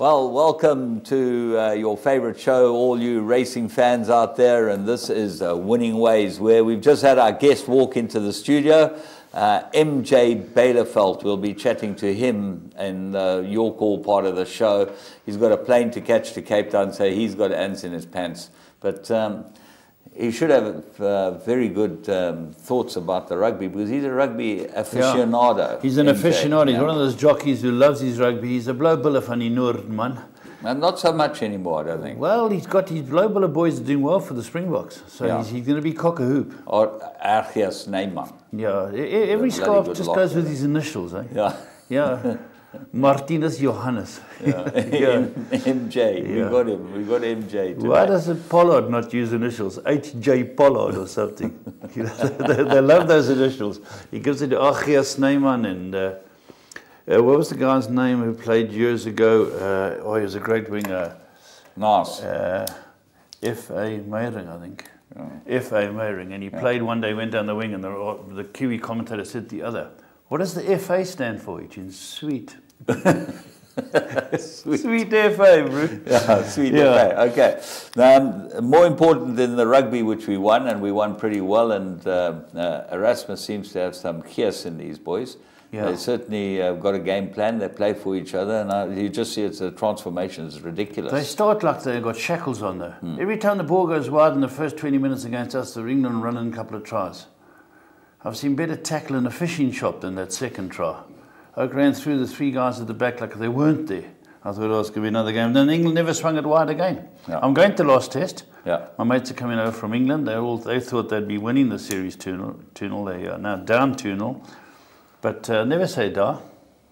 Well, welcome to your favorite show, all you racing fans out there, and this is Winning Ways, where we've just had our guest walk into the studio, MJ Baileyfelt. We'll be chatting to him in your call part of the show. He's got a plane to catch to Cape Town, so he's got ants in his pants. But he should have very good thoughts about the rugby, because he's a rugby aficionado. Yeah. He's an aficionado. He's one of those jockeys who loves his rugby. He's a blow buller van die Noord, man. And not so much anymore, I don't think. Well, he's got his blow buller boys doing well for the Springboks. So he's going to be cock a hoop. Or Argias Neyman. Yeah, every scarf just goes with his initials, eh? Yeah. Yeah. Martinez Johannes. Yeah. MJ. Yeah. We got MJ today. Why does Pollard not use initials? HJ Pollard or something. They love those initials. He gives it to Argias Neyman and what was the guy's name who played years ago? He was a great winger. Nice. F.A. Meyering, I think. F.A. Meyering. And he played one day, went down the wing, and the Kiwi commentator said the other, "What does the F.A. stand for, Eugene?" Sweet. Sweet FA, bro. Yeah, sweet FA. Okay. Now, more important than the rugby, which we won, and we won pretty well, and Erasmus seems to have some gears in these boys. Yeah. They certainly got a game plan. They play for each other, and you just see it's a transformation. It's ridiculous. They start like they've got shackles on, though. Every time the ball goes wide in the first 20 minutes against us, they're England running a couple of tries. I've seen better tackle in a fishing shop than that second try. Oak ran through the three guys at the back like they weren't there. I thought, oh, it's going to be another game. Then England never swung it wide again. Yeah. I'm going to last test. Yeah. My mates are coming over from England. They thought they'd be winning the series 2-0. They are now down 2-0. But never say die.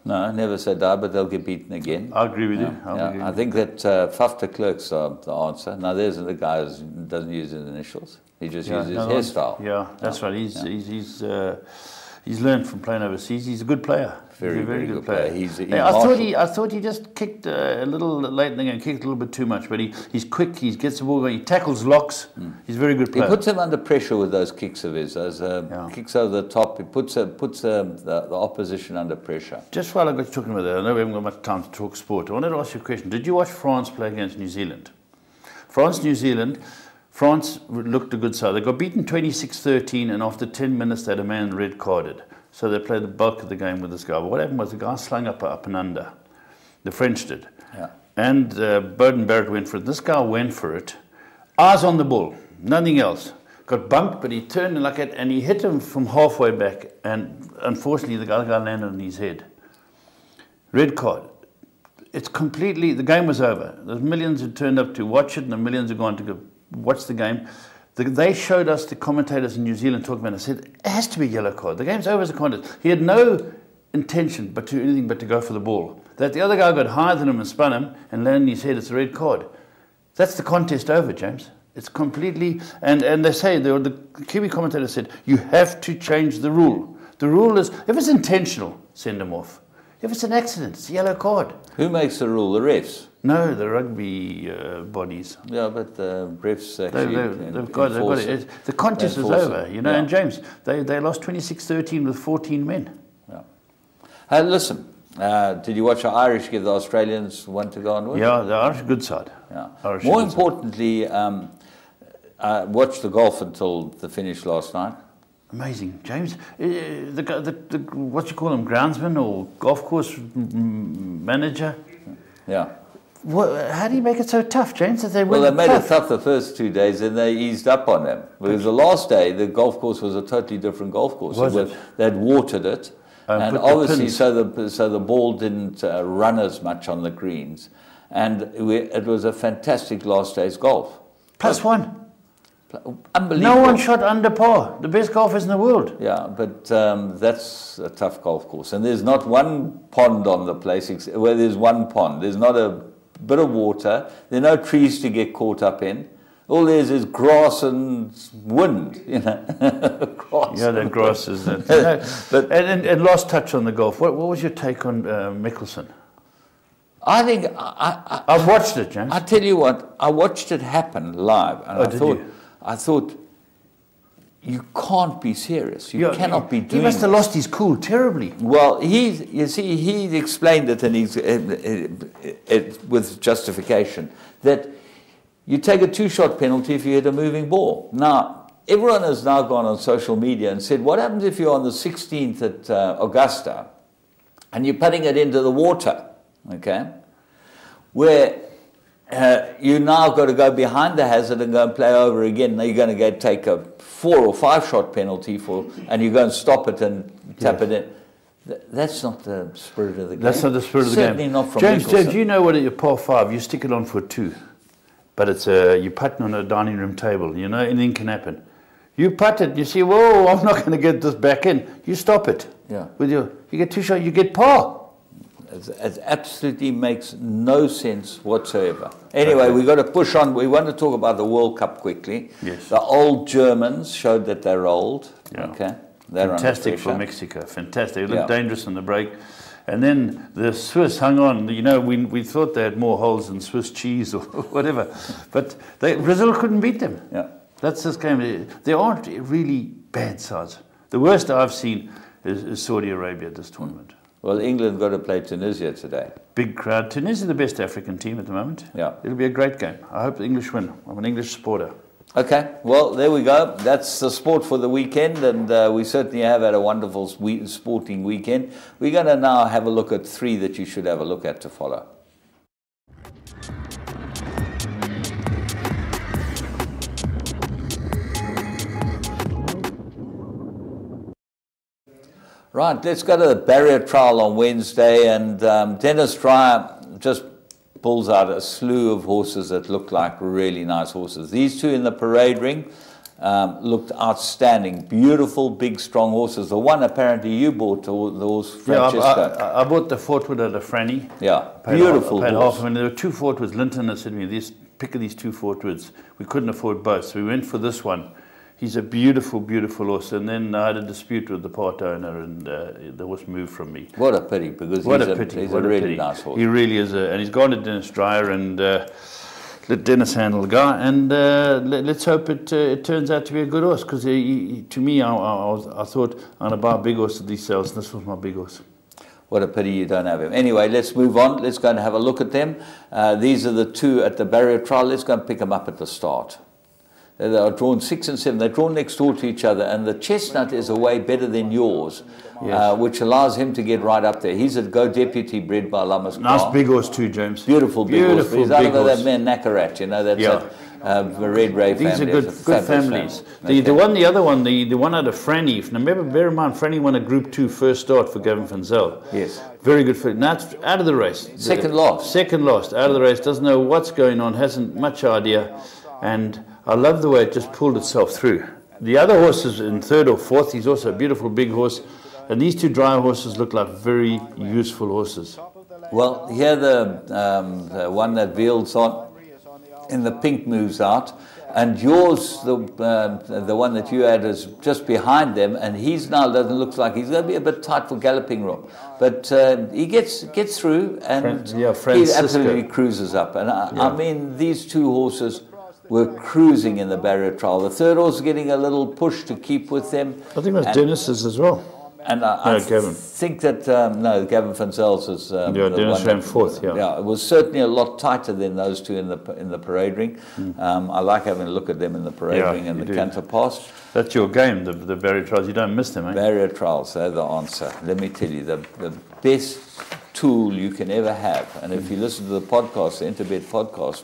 No, never say die, but they'll get beaten again. I agree with you. I think that Faf de Klerk's the answer. Now, there's the guy who doesn't use his initials. He just uses his hairstyle. Yeah, that's right. He's learned from playing overseas. He's a good player. Very good player. I thought he just kicked a little late in the game, kicked a little bit too much, but he's quick, he gets the ball going, he tackles locks, he's a very good player. He puts him under pressure with those kicks of his, those kicks over the top. He puts the opposition under pressure. Just while I got talking about that, I know we haven't got much time to talk sport, I wanted to ask you a question. Did you watch France play against New Zealand? France-New Zealand, France looked a good side. They got beaten 26-13, and after 10 minutes they had a man red carded. So they played the bulk of the game with this guy. But what happened was the guy slung up and under. The French did. Yeah. And Bowden Barrett went for it. This guy went for it. Eyes on the ball. Nothing else. Got bumped, but he turned like it, and he hit him from halfway back. And unfortunately, the guy landed on his head. Red card. It's completely, the game was over. There's millions who turned up to watch it, and the millions who gone to go watch the game. They showed us, the commentators in New Zealand talking about it, said, it has to be a yellow card. The game's over as a contest. He had no intention but to anything but to go for the ball. That the other guy got higher than him and spun him and landed on his head, it's a red card. That's the contest over, James. It's completely, and they say, the Kiwi commentator said, you have to change the rule. The rule is, if it's intentional, send him off. If it's an accident, it's a yellow card. Who makes the rule? The refs? No, the rugby bodies. Yeah, but the refs actually they've got it. The contest is over, you know. Yeah. And James, they lost 26-13 with 14 men. Yeah. Hey, listen, did you watch the Irish give the Australians one to go on with? Yeah, the Irish good side. Yeah. More importantly, I watched the golf until the finish last night. Amazing, James. What you call him, groundsman or golf course manager? Yeah. How do you make it so tough, James? They made it tough the first 2 days, and they eased up on them. Because the last day, the golf course was a totally different golf course. They'd watered it, and obviously, so the ball didn't run as much on the greens, and it was a fantastic last day's golf. +1. Unbelievable. No one shot under par. The best golfers in the world. Yeah, but that's a tough golf course. And there's not one pond on the place, where there's one pond. There's not a bit of water. There are no trees to get caught up in. All there is grass and wind, you know. The grass is that. But and last touch on the golf. What was your take on Mickelson? I think I've watched it, James. I tell you what, I watched it happen live, and I thought you can't be serious. You cannot be doing He must have this. lost his cool terribly. Well, you see, he explained it, and with justification, that you take a 2-shot penalty if you hit a moving ball. Now, everyone has now gone on social media and said, what happens if you're on the 16th at Augusta and you're putting it into the water, okay, where you now got to go behind the hazard and go and play over again. Now you're going to take a 4 or 5-shot penalty and you go and stop it and tap it in. That's not the spirit of the game. That's not the spirit of the game. Certainly not from James, Nicholson. do you know what at your par 5, you stick it on for 2, but it's you're putting on a dining room table. You know, anything can happen. You putt it, you see, whoa, I'm not going to get this back in. You stop it. Yeah. You get 2 shots, you get par. It absolutely makes no sense whatsoever. Anyway, we've got to push on. We want to talk about the World Cup quickly. Yes. The old Germans showed that they're old. Yeah. Okay. They're Fantastic for Mexico. Fantastic. It looked dangerous in the break. And then the Swiss hung on. You know, we thought they had more holes than Swiss cheese or whatever. But Brazil couldn't beat them. Yeah. That's this game. There aren't really bad sides. The worst I've seen is Saudi Arabia at this tournament. Well, England got to play Tunisia today. Big crowd. Tunisia is the best African team at the moment. Yeah. It'll be a great game. I hope the English win. I'm an English supporter. Okay, well, there we go. That's the sport for the weekend, and we certainly have had a wonderful sporting weekend. We're going to now have a look at 3 that you should have a look at to follow. Right, let's go to the barrier trial on Wednesday, and Dennis Dreyer just pulls out a slew of horses that look like really nice horses. These 2 in the parade ring looked outstanding. Beautiful, big, strong horses. The one apparently you bought, the horse Francisco. Yeah, I bought the Fortwood at a Franny. Yeah, beautiful paid horse. half. I mean, there were 2 Fortwoods. Linton had said to me, pick of these 2 Fortwoods. We couldn't afford both, so we went for this one. He's a beautiful, beautiful horse. And then I had a dispute with the part owner, and the horse moved from me. What a pity, because he's a really nice horse. He really is. And he's gone to Dennis Dreyer, and let Dennis handle the guy. And let's hope it turns out to be a good horse, because to me, I thought I'm going to buy a big horse at these sales, and this was my big horse. What a pity you don't have him. Anyway, let's move on. Let's go and have a look at them. These are the 2 at the barrier trial. Let's go and pick them up at the start. They are drawn 6 and 7. They're drawn next door to each other, and the Chestnut is away better than yours, yes. Which allows him to get right up there. He's a Go Deputy bred by Lamas. Nice big horse too, James. Beautiful big horse. He's out of that man Nakarat, you know, that's the Red Ray family. These are good families. The other one, the one out of Franny. Now remember, bear in mind, Franny won a Group 2 first start for Gavin van Zyl. Yes. Very good for now. It's out of the race. Second lost, out of the race. Doesn't know what's going on. Hasn't much idea, and I love the way it just pulled itself through. The other horse is in 3rd or 4th. He's also a beautiful big horse. And these 2 dry horses look like very useful horses. Well, here the one that Veal's on in the pink moves out. And yours, the one that you had, is just behind them. And he's now doesn't look like he's going to be a bit tight for galloping room. But he gets through, and he absolutely cruises up. And I mean, these 2 horses were cruising in the barrier trial. The 3rd horse getting a little push to keep with them. I think it was Dennis's as well. And I think that, no, Gavin van Zyl's is... Dennis ran 4th, Yeah, it was certainly a lot tighter than those 2 in the parade ring. I like having a look at them in the parade ring and the canter pass. That's your game, the barrier trials. You don't miss them, eh? Barrier trials, they're the answer. Let me tell you, the best tool you can ever have, and if you listen to the podcast, the Interbet podcast,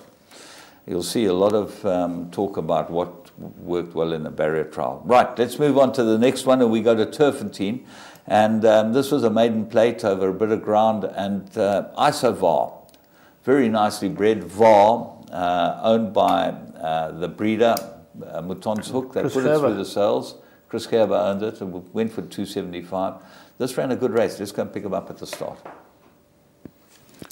you'll see a lot of talk about what worked well in the barrier trial. Right, let's move on to the next one, and we go to Turfentine. And this was a maiden plate over a bit of ground, and ISO VAR, very nicely bred. VAR, owned by the breeder, Mouton's Hook. They put it through the sales. Chris Gerber owned it, and went for 275. This ran a good race. Let's go and pick him up at the start.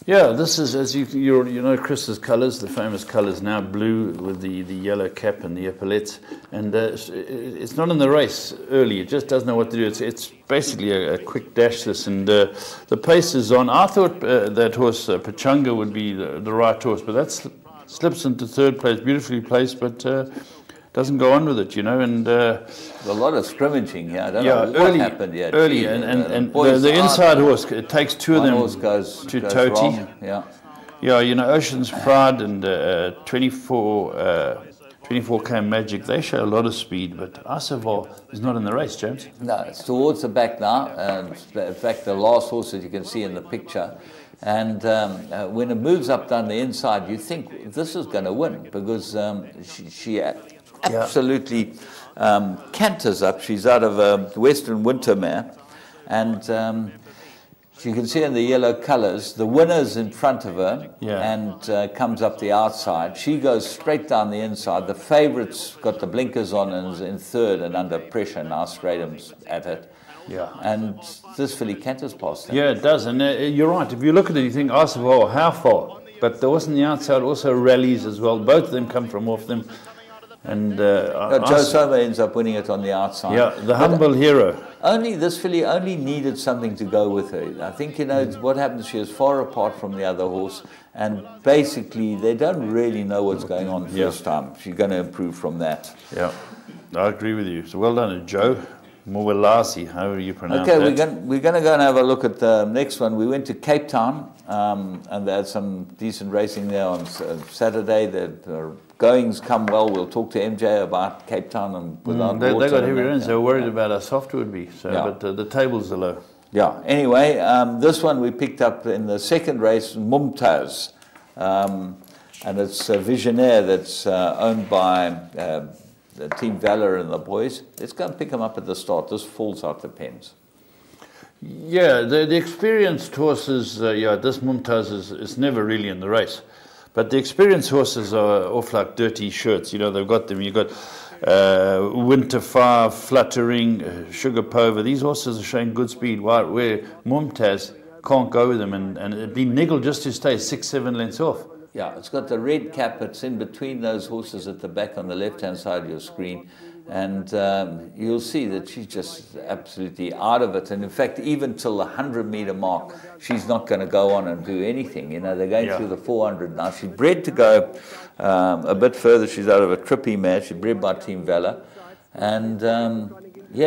Yeah, this is, as you know, Chris's colours, the famous colours now, blue with the yellow cap and the epaulettes. And it's not in the race early, it just doesn't know what to do. It's basically a quick dash this, and the pace is on. I thought that horse, Pachanga, would be the right horse, but that slips into 3rd place, beautifully placed, but doesn't go on with it, you know. And There's a lot of scrimmaging here. I don't know what happened here. Early, and the inside horse, it takes two of them goes to Toti. Wrong. Yeah. Yeah, you know, Ocean's Pride and 24K Magic, they show a lot of speed, but Asavar is not in the race, James. No, it's towards the back now. And in fact, the last horse that you can see in the picture. And when it moves up down the inside, you think this is going to win because she absolutely canters up. She's out of a Western Winter mare. And you can see in the yellow colours, the winner's in front of her and comes up the outside. She goes straight down the inside. The favourite's got the blinkers on and is in third and under pressure now. Stratum's at it. Yeah. And this filly canters past them. Yeah, it does. And you're right. If you look at it, you think, Asavar, how far? But the horse on the outside also rallies as well. Both of them come from off them. And Joe Soma ends up winning it on the outside. Yeah, the humble hero. This filly only needed something to go with her. I think, you know, what happens, she is far apart from the other horse, and basically they don't really know what's going on first time. She's going to improve from that. Yeah, I agree with you. So well done, Joe. Mowelasi, however you pronounce that. Okay, we're going to go and have a look at the next one. We went to Cape Town, and they had some decent racing there on Saturday. The goings come well. We'll talk to MJ about Cape Town and without they water. got heavy rains. They were worried about how soft it would be. So, but the tables are low. Yeah. Anyway, this one we picked up in the second race, Mumtaz, and it's a Visionaire that's owned by the Team Valor and the boys. Let's go and pick them up at the start. This falls out the pens. Yeah, the experienced horses, this Mumtaz is never really in the race. But the experienced horses are off like dirty shirts. You know, they've got them. You've got Winter Fire, Fluttering, Sugar Pova. These horses are showing good speed, where Mumtaz can't go with them. And it'd be niggled just to stay 6-7 lengths off. Yeah, it's got the red cap. It's in between those horses at the back on the left-hand side of your screen. And you'll see that she's just absolutely out of it. And in fact, even till the 100-metre mark, she's not going to go on and do anything. You know, they're going through the 400 now. She's bred to go a bit further. She's out of a trippy mare. She's bred by Team Valor. And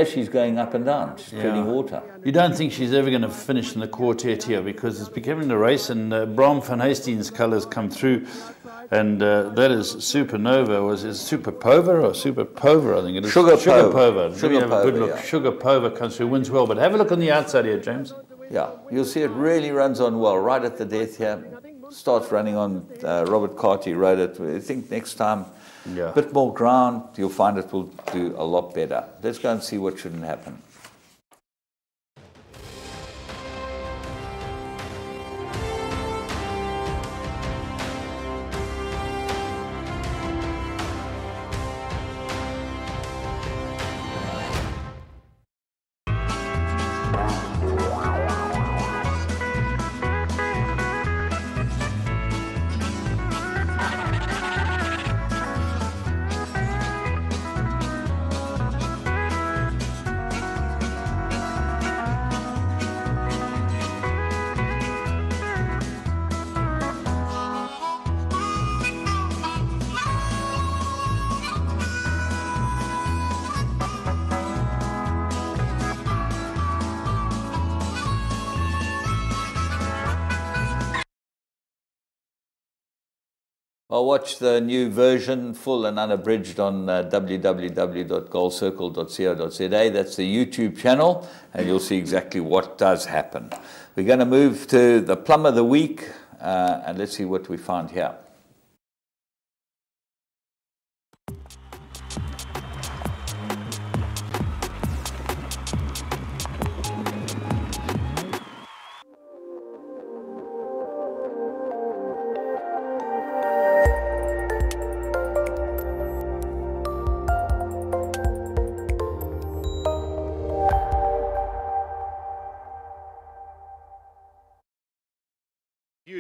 she's going up and down. She's treading water. You don't think she's ever going to finish in the quartet here because it's becoming the race, and Bram van Hastings' colours come through. And that is Supernova. Was it Super Pova or Super Pova? I think it is. Sugar Pova. Sugar Let me have a good look. Yeah. Sugar Pova comes through, wins well. But have a look on the outside here, James. Yeah, you'll see it really runs on well. Right at the death here. Starts running on Robert Carty rode it. I think next time, a bit more ground, you'll find it will do a lot better. Let's go and see what shouldn't happen. I'll watch the new version, full and unabridged, on www.goldcircle.co.za. That's the YouTube channel, and you'll see exactly what does happen. We're going to move to the Plum of the Week, and let's see what we find here.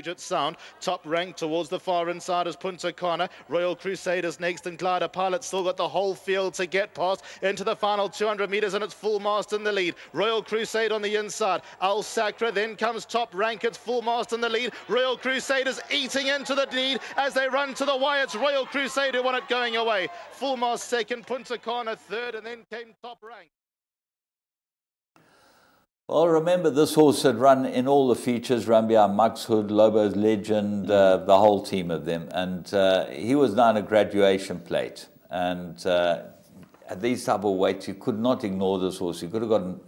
Puget Sound. Top rank towards the far inside is Punta Cana. Royal Crusaders next, and Glider Pilot still got the whole field to get past into the final 200 metres, and it's Full Mast in the lead. Royal Crusade on the inside. Al Sacra, then comes Top Rank. It's Full Mast in the lead. Royal Crusaders eating into the lead as they run to the wire. It's Royal Crusade who won it going away. Full Mast second, Punta Cana third, and then came Top Rank. Well, remember, this horse had run in all the features, run behind Mug's Hood, Lobo's Legend, the whole team of them. And he was now in a graduation plate. And at these type of weights, you could not ignore this horse. You could have gotten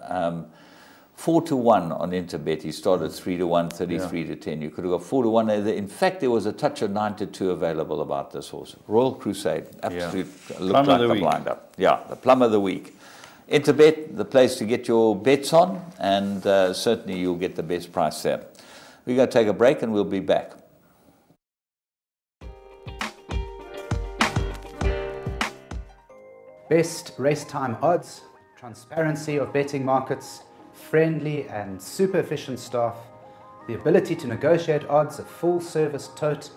4-1 on Interbet. He started 3-1, 33-10. You could have got 4-1. In fact, there was a touch of 9-2 available about this horse. Royal Crusade, absolute, looked like the blinder. Yeah, the plum of the week. Interbet, the place to get your bets on, and certainly you'll get the best price there. We're going to take a break and we'll be back. Best race time odds, transparency of betting markets, friendly and super efficient staff, the ability to negotiate odds, a full service tote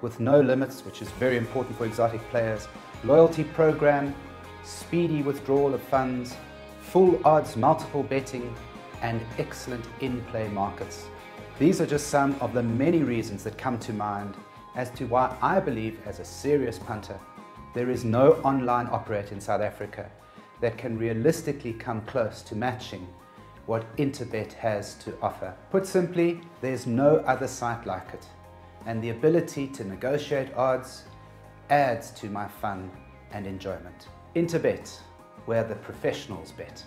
with no limits, which is very important for exotic players, loyalty program, speedy withdrawal of funds, full odds multiple betting, and excellent in-play markets. These are just some of the many reasons that come to mind as to why I believe, as a serious punter, there is no online operator in South Africa that can realistically come close to matching what Interbet has to offer. Put simply, there's no other site like it, and the ability to negotiate odds adds to my fun and enjoyment. Interbet, where the professionals bet.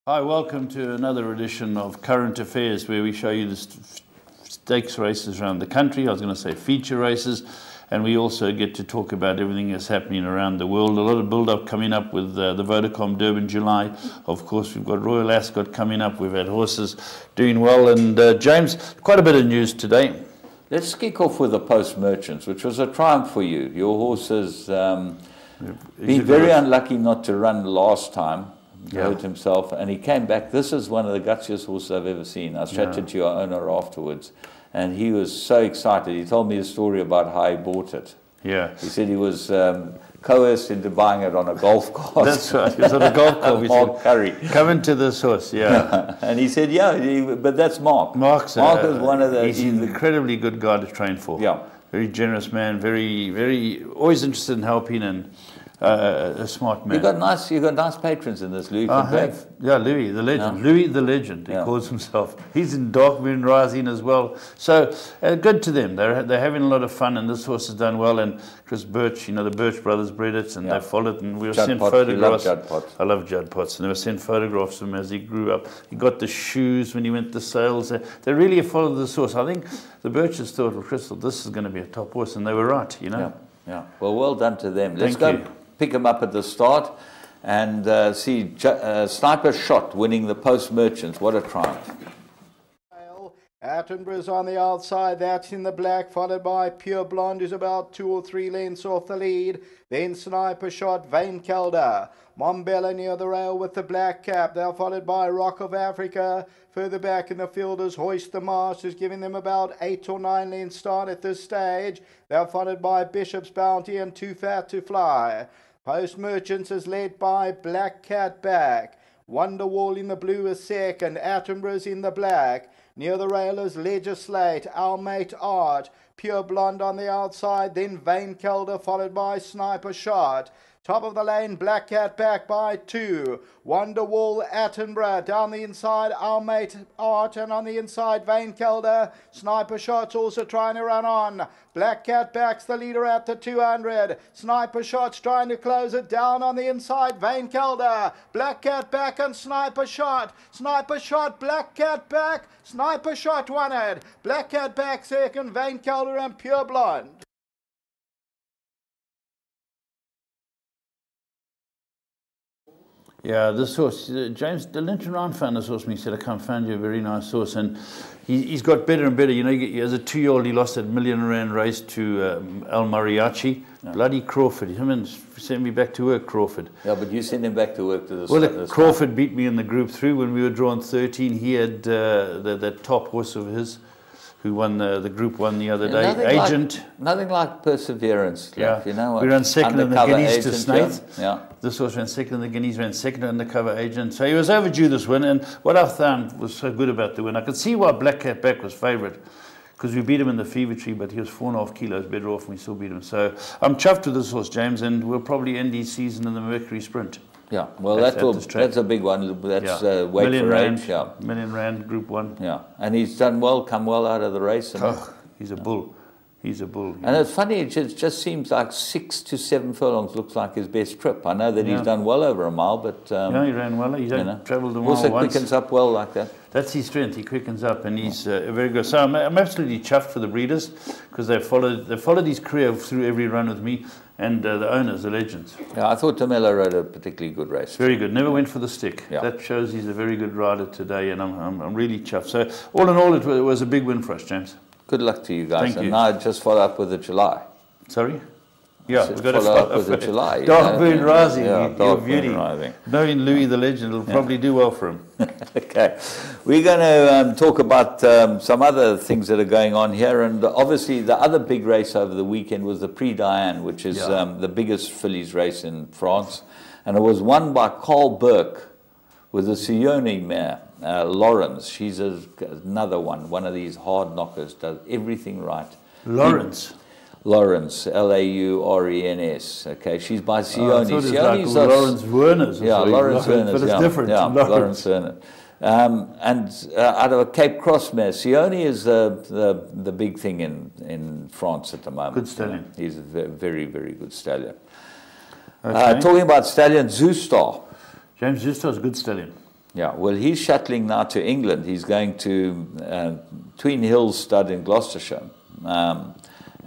Hi, welcome to another edition of Current Affairs, where we show you the stakes races around the country. I was going to say feature races, and we also get to talk about everything that's happening around the world. A lot of build-up coming up with the Vodacom Durban July. Of course, we've got Royal Ascot coming up. We've had horses doing well, and James, quite a bit of news today. Let's kick off with the Post Merchants, which was a triumph for you. Your horse has been very unlucky not to run last time. He hurt himself, and he came back. This is one of the gutsiest horses I've ever seen. I chatted to your owner afterwards, and he was so excited. He told me a story about how he bought it. Yeah. He said he was coerced into buying it on a golf course. That's right. He was on a golf course. Mark Curry. Come into this horse, yeah. And he said, but that's Mark. Mark is one of the... He's an incredibly good guy to train for. Yeah. Very generous man, very, always interested in helping, and a smart man. You've got nice patrons in this, Louis. Yeah, Louis the legend. Yeah. Louis the legend, he calls himself. He's in Dark Moon Rising as well. So good to them. They're having a lot of fun, and this horse has done well. And Chris Birch, the Birch brothers bred it, and they followed. And we were sent photographs. I love Judd Potts, and they were sent photographs of him as he grew up. He got the shoes when he went to sales. They really followed this horse. I think the Birches thought, well, Crystal, this is going to be a top horse, and they were right. Yeah. Well done to them. Let's go pick him up at the start and see Sniper Shot winning the Post Merchants. What a triumph. Attenborough's on the outside, that's in the black, followed by Pure Blonde, who's about 2 or 3 lengths off the lead. Then Sniper Shot, Vane Calder. Mombella near the rail with the black cap. They're followed by Rock of Africa. Further back in the field is Hoist the Mast, who's giving them about 8 or 9 lengths start at this stage. They're followed by Bishop's Bounty and Too Fat to Fly. Post Merchants is led by Black Cat Back. Wonderwall in the blue is second. Attenborough's in the black. Near the rail is Legislate, Our Mate Art, Pure Blonde on the outside, then Vane Calder followed by Sniper Shot. Top of the lane, Black Cat Back by 2. Wonderwall, Attenborough. Down the inside, Our Mate Art. And on the inside, Vane Calder. Sniper Shot's also trying to run on. Black Cat Back's the leader at the 200. Sniper Shot's trying to close it down on the inside. Vane Calder. Black Cat Back and Sniper Shot. Sniper Shot, Black Cat Back. Sniper Shot won it. Black Cat Back second. Vane Calder and Pure Blonde. Yeah, this horse, James, the Linton Round found this horse and he said, I can't find you a very nice horse. And he's got better and better. You know, as a 2-year-old, he lost that £1 million race to El Mariachi. Yeah. Bloody Crawford. Him and sent me back to work, Crawford. Yeah, but you sent him back to work to this. Well, Crawford beat me in the Group 3 when we were drawn 13. He had that top horse of his who won the Group 1 the other day. Agent. Nothing like perseverance. Yeah. You know what? We ran second in the Guineas to Snaith. Yeah. This horse ran second in the Guineas, ran second undercover Agent. So he was overdue this win. And what I found was so good about the win, I could see why Black Cat Back was favourite. Because we beat him in the Fever Tree, but he was 4.5 kilos better off and we still beat him. So I'm chuffed with this horse, James, and we'll probably end his season in the Mercury Sprint. Yeah, well, that's a big one. That's weight for age. Yeah. £1 million Group 1. Yeah, and he's done well, come well out of the race. And he's a bull. He's a bull. And it's funny, it just seems like 6 to 7 furlongs looks like his best trip. I know that he's done well over a mile, but... yeah, he ran well. He's travelled a mile also once. Quickens up well like that. That's his strength. He quickens up, and he's very good. So I'm absolutely chuffed for the breeders because they followed his career through every run with me, and the owners, the legends. Yeah, I thought Tamela rode a particularly good race. Very good. Never went for the stick. Yeah. That shows he's a very good rider today, and I'm really chuffed. So all in all, it was a big win for us, James. Good luck to you guys. Thank you. Now I just follow up with the July. Sorry? Yeah, we've got to follow up with the July. Dark Moon Rising, Dark beauty. Moon Rising. Knowing Louis the Legend will probably do well for him. Okay. We're going to talk about some other things that are going on here. And obviously the other big race over the weekend was the Prix Diane, which is the biggest fillies race in France. And it was won by Carl Burke with the Sione mare. Lawrence, she's another one of these hard knockers, does everything right. Lawrence, Laurens. Okay, she's by Sione. Sione's like Lawrence Werner's. Yeah, Lawrence Werner's. But it's different. Yeah, Lawrence Werner. And out of a Cape Cross mare, Sione is the big thing in France at the moment. Good stallion. He's a very, very good stallion. Okay. Talking about stallion, Zoostar. James Zoostar's a good stallion. Yeah, well, he's shuttling now to England. He's going to Tween Hills Stud in Gloucestershire.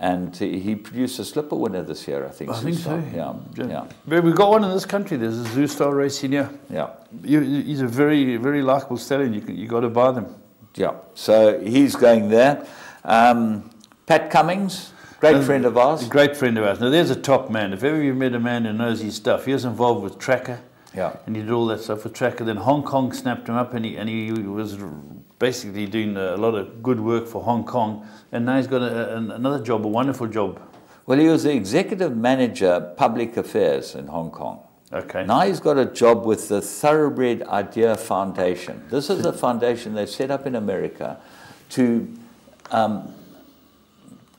And he produced a slipper winner this year, I think. I think so. Yeah. We've got one in this country. There's a Zoostar racing here. Yeah. He's a very, very likeable stallion. You got to buy them. Yeah. So he's going there. Pat Cummings, great friend of ours. Great friend of ours. Now, there's a top man. If ever you've met a man who knows his stuff, he was involved with Tracker. Yeah. And he did all that stuff with Tracker. Then Hong Kong snapped him up, and he was basically doing a lot of good work for Hong Kong. And now he's got another job, a wonderful job. Well, he was the executive manager, public affairs in Hong Kong. Okay. Now he's got a job with the Thoroughbred Idea Foundation. This is a foundation they set up in America to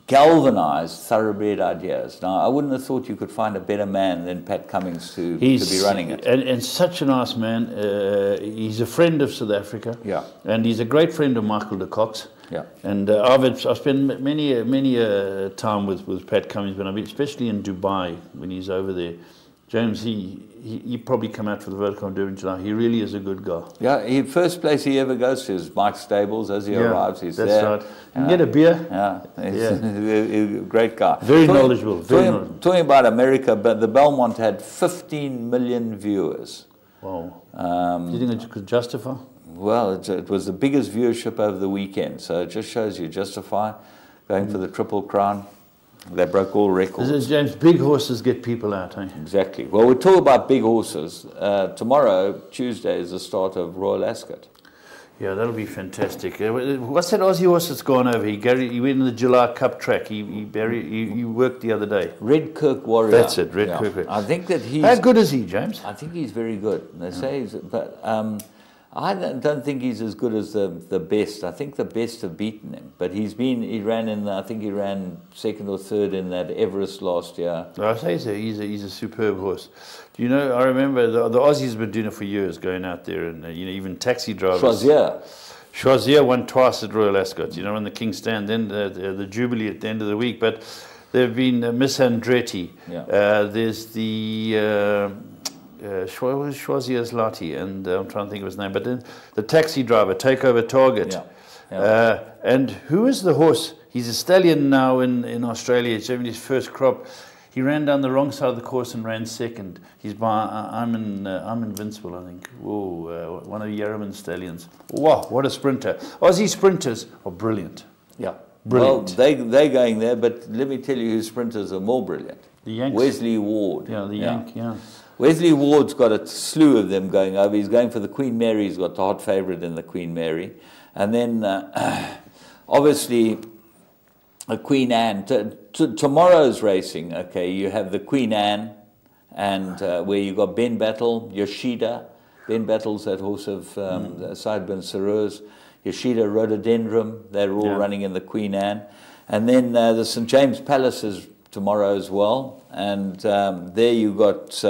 galvanize thoroughbred ideas. Now, I wouldn't have thought you could find a better man than Pat Cummings to be running it. And such a nice man. He's a friend of South Africa. Yeah. And he's a great friend of Michael de Cox. Yeah. And I've spent many a time with Pat Cummings, but especially in Dubai when he's over there. James, he probably come out for the Vodacom Derby in July. He really is a good guy. Yeah, first place he ever goes to is Mike's Stables. As he arrives, he's there. That's right. You get a beer. Yeah, he's a great guy. Very knowledgeable. Talking about America, but the Belmont had 15 million viewers. Wow. Do you think it could justify? Well, it was the biggest viewership over the weekend, so it just shows you Justify going for the Triple Crown. They broke all records. James, big horses get people out, eh? Exactly. Well, we'll talk about big horses. Tomorrow, Tuesday, is the start of Royal Ascot. Yeah, that'll be fantastic. What's that Aussie horse that's gone over? He went in the July Cup track. He worked the other day. Red Kirk Warrior. That's it, Red Kirk. I think that he's... How good is he, James? I think he's very good. They say he's... But I don't think he's as good as the best. I think the best have beaten him. But he ran second or third in that Everest last year. I say so. He's a superb horse. Do you know, I remember the Aussies have been doing it for years, going out there and, even taxi drivers. Choisier won twice at Royal Ascot, on the King's Stand, then the Jubilee at the end of the week. But there have been Miss Andretti. Yeah. There's the... Choisier's Lottie, and I'm trying to think of his name, but then the taxi driver, Takeover Target. Yeah. And who is the horse? He's a stallion now in Australia. It's having his first crop. He ran down the wrong side of the course and ran second. He's by I'm Invincible, I think. Whoa, one of the Yarraman stallions. Wow, what a sprinter. Aussie sprinters are brilliant. Yeah. Brilliant. Well, they're going there, but let me tell you who sprinters are more brilliant. The Yanks. Wesley Ward. Yeah, the Yank, yeah. Wesley Ward's got a slew of them going over. He's going for the Queen Mary. He's got the hot favourite in the Queen Mary. And then, obviously, Queen Anne. Tomorrow's racing, okay, you have the Queen Anne, and where you got Ben Battle, Yoshida. Ben Battle's that horse of Sideburn Sareuse. Yoshida, Rhododendron, they're all running in the Queen Anne. And then the St. James Palace is tomorrow as well, and there you got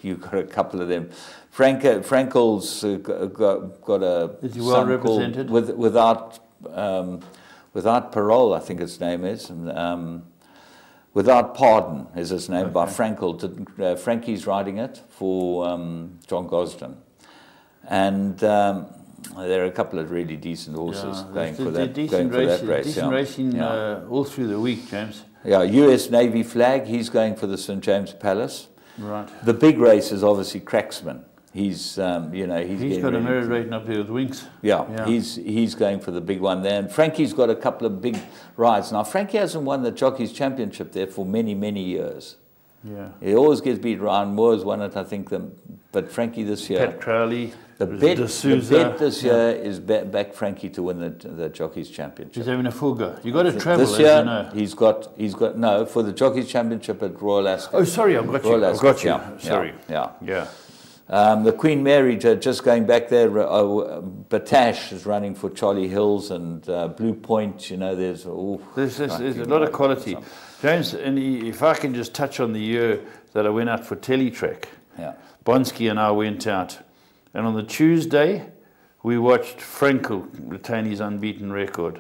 you got a couple of them. Frankel's got a is he well represented? Without Parole, I think his name is, and, Without Pardon is his name, by Frankel. Frankie's riding it for John Gosden, and there are a couple of really decent horses going for that race. Decent racing all through the week, James. Yeah, US Navy Flag, he's going for the St. James Palace. Right. The big race is obviously Cracksman. He's got a merit rating up there with Winks. Yeah, he's going for the big one there. And Frankie's got a couple of big rides. Now, Frankie hasn't won the Jockeys Championship there for many, many years. Yeah. He always gets beat. Ryan Moore's won it, I think. But Frankie this year... Pat Crowley. The bet this year is back Frankie to win the Jockeys Championship. He's having a full go. You got to travel this year. As you know. He's got no for the Jockeys Championship at Royal Ascot. Oh, sorry, I've got you. Sorry. Yeah. The Queen Mary just going back there. Batash is running for Charlie Hills and Blue Point. There's a lot of quality. James, and if I can just touch on the year that I went out for Teletrack. Yeah. Bonsky and I went out. And on the Tuesday, we watched Frankel retain his unbeaten record.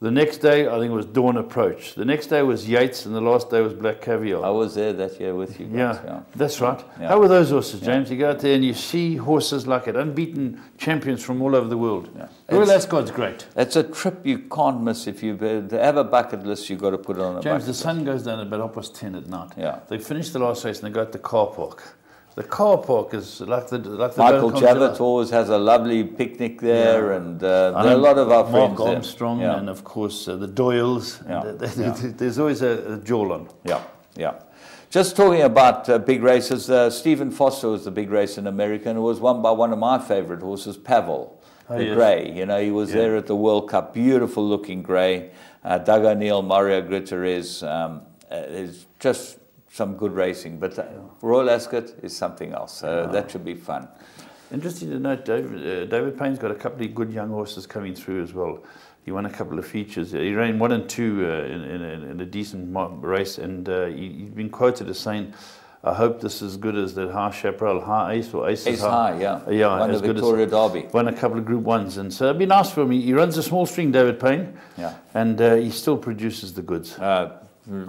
The next day, I think it was Dawn Approach. The next day was Yates, and the last day was Black Caviar. I was there that year with you guys. Yeah, that's right. Yeah. How were those horses, James? You go out there and you see horses like it, unbeaten champions from all over the world. Yeah. Royal Ascot's great. It's a trip you can't miss. If you have a bucket list, you've got to put it on a bucket list. James, the sun goes down at about 10:30 at night. Yeah. They finish the last race and they go to the car park. The car park is like the Michael Javert always has a lovely picnic there, and there are a lot of our friends Mark Armstrong, and of course the Doyles. There's always a jewel on. Yeah. Just talking about big races, Stephen Foster was the big race in America, and it was won by one of my favourite horses, Pavel, the grey. He was there at the World Cup, beautiful looking grey. Doug O'Neill, Mario Gutierrez, is just some good racing, but Royal Ascot is something else, so that should be fun. Interesting to note, David Payne's got a couple of good young horses coming through as well. He won a couple of features. He ran 1 and 2 in a decent race, and he's been quoted as saying, I hope this is as good as the High Chaparral, High Ace, or Ace High, yeah, won the Victoria Derby. Won a couple of Group 1s, and so it'd be nice for him. He runs a small string, David Payne, and he still produces the goods.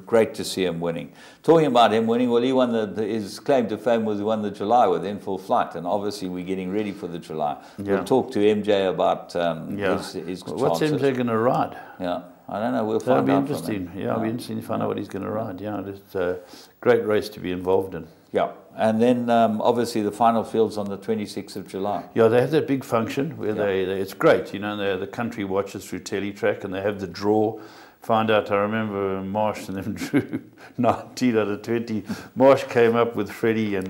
Great to see him winning. Talking about him winning, well, he won his claim to fame was he won the July with In Full Flight, and obviously we're getting ready for the July. We'll talk to MJ about his What's chances. MJ going to ride? Yeah, I don't know. We'll find out. That'll be interesting. It'll be interesting to find out what he's going to ride. Yeah, it's a great race to be involved in. Yeah, and then obviously the final field's on the 26th of July. Yeah, they have that big function where it's great, you know, the country watches through Teletrack and they have the draw. Find out, I remember Marsh and them drew 19 out of 20. Marsh came up with Freddie and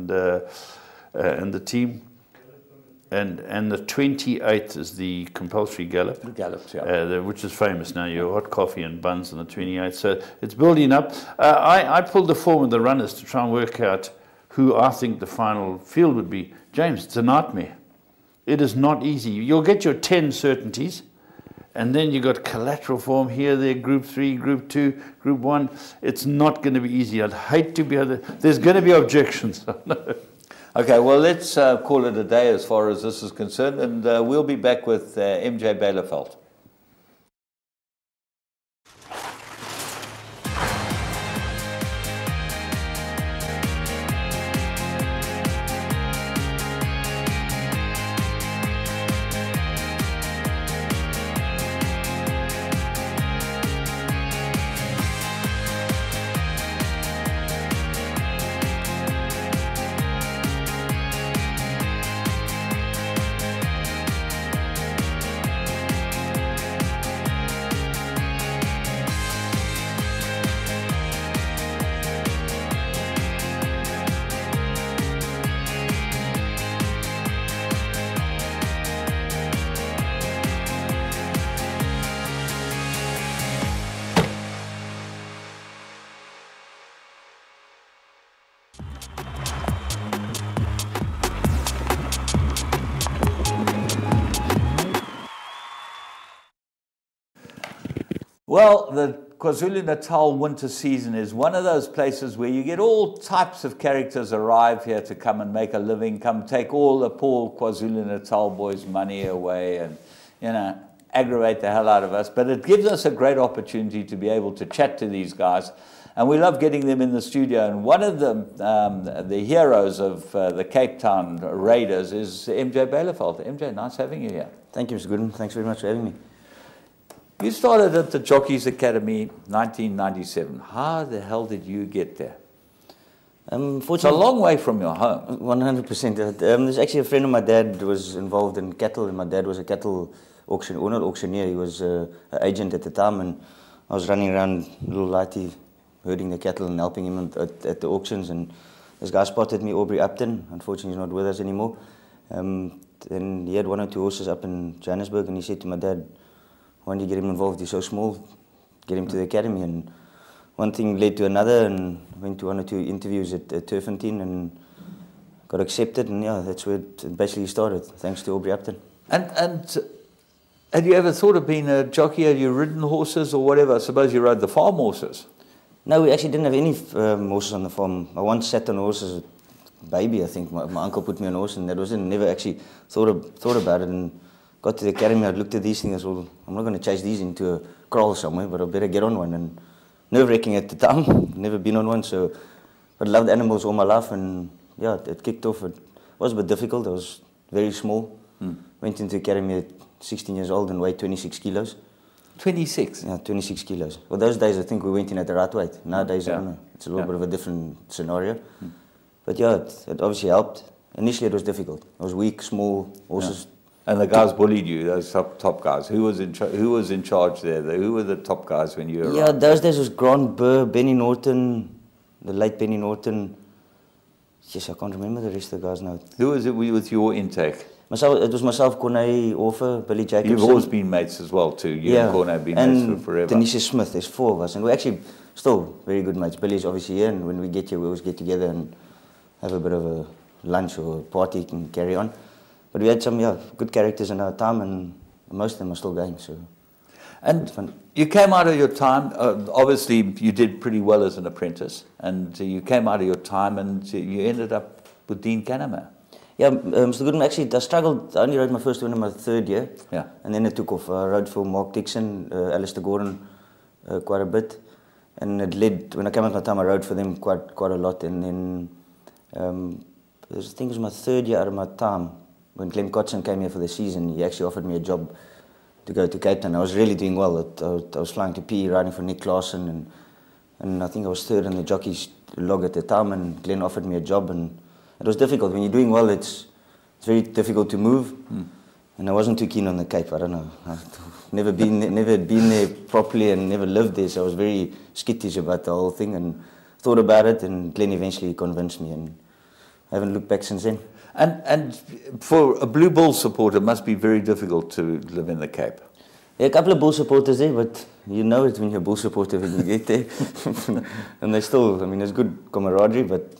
the team. And the 28th is the compulsory gallop. The gallops, yeah. Which is famous now, your hot coffee and buns on the 28th. So it's building up. I pulled the form of the runners to try and work out who I think the final field would be. James, it's a nightmare. It is not easy. You'll get your 10 certainties, and then you've got collateral form here, there, group 3, group 2, group 1. It's not going to be easy. I'd hate to be able to, there's going to be objections. Okay, well, let's call it a day as far as this is concerned, and we'll be back with MJ Bielefeld. Well, the KwaZulu-Natal winter season is one of those places where you get all types of characters arrive here to come and make a living, come take all the poor KwaZulu-Natal boys' money away and, you know, aggravate the hell out of us. But it gives us a great opportunity to be able to chat to these guys. And we love getting them in the studio. And one of the heroes of the Cape Town Raiders is MJ Bielefeld. MJ, nice having you here. Thank you, Mr. Gooden. Thanks very much for having me. You started at the Jockeys Academy 1997. How the hell did you get there? It's a long way from your home. 100%. There's actually a friend of my dad who was involved in cattle, and my dad was a cattle auction, or not auctioneer, he was an agent at the time, and I was running around little lighty, herding the cattle and helping him at the auctions, and this guy spotted me, Aubrey Upton. Unfortunately, he's not with us anymore. And he had 1 or 2 horses up in Johannesburg, and he said to my dad, "Why don't you get him involved? He's so small. Get him to the academy." And one thing led to another, and went to 1 or 2 interviews at Turfentine and got accepted. And yeah, that's where it basically started, thanks to Aubrey Upton. And had you ever thought of being a jockey? Had you ridden horses or whatever? I suppose you rode the farm horses. No, we actually didn't have any horses on the farm. I once sat on a horse as a baby, I think. My uncle put me on a horse, and that was it. Never actually thought about it. And got to the academy, I looked at these things, well, I'm not going to chase these into a kraal somewhere, but I better get on one. And nerve-wracking at the time, never been on one, so, but I loved animals all my life, and yeah, it kicked off. It was a bit difficult. I was very small. Went into the academy at 16 years old and weighed 26 kilos. 26? Yeah, 26 kilos. Well, those days I think we went in at the right weight. Nowadays, I don't know. It's a little bit of a different scenario. But yeah, it obviously helped. Initially it was difficult. I was weak, small, horses. And the guys bullied you, those top guys. Who was in charge there? Who were the top guys when you arrived? Yeah, those days was Grant Burr, Benny Norton, the late Benny Norton. Yes, I can't remember the rest of the guys now. Who was it with your intake? It was myself, Corne, Orfer, Billy Jacobson. You've always been mates as well too. You and Corne have been mates for forever. Denisha Smith, there's 4 of us. And we're actually still very good mates. Billy's obviously here, and when we get here, we always get together and have a bit of a lunch or a party and carry on. But we had some good characters in our time, and most of them are still going. So, and you came out of your time. Obviously, you did pretty well as an apprentice, and you came out of your time, and you ended up with Dean Canema. Yeah, Mr. Gooden, actually, I struggled. I only rode my first win in my 3rd year, and then it took off. I rode for Mark Dixon, Alistair Gordon, quite a bit, and it led. When I came out of my time, I rode for them quite a lot, and then I think it was my 3rd year out of my time. When Clem Kotson came here for the season, he actually offered me a job to go to Cape Town. I was really doing well. I was flying to PE, riding for Nick Claassen, and I think I was 3rd in the jockeys log at the time, and Glenn offered me a job, and it was difficult. When you're doing well, it's very difficult to move, and I wasn't too keen on the Cape. I don't know. I've never been there properly and never lived there, so I was very skittish about the whole thing and thought about it, and Glenn eventually convinced me, and I haven't looked back since then. And for a Blue Bull supporter, it must be very difficult to live in the Cape. There are a couple of Bull supporters there, but you know it when you're a Bull supporter when you get there. And they still, I mean, there's good camaraderie, but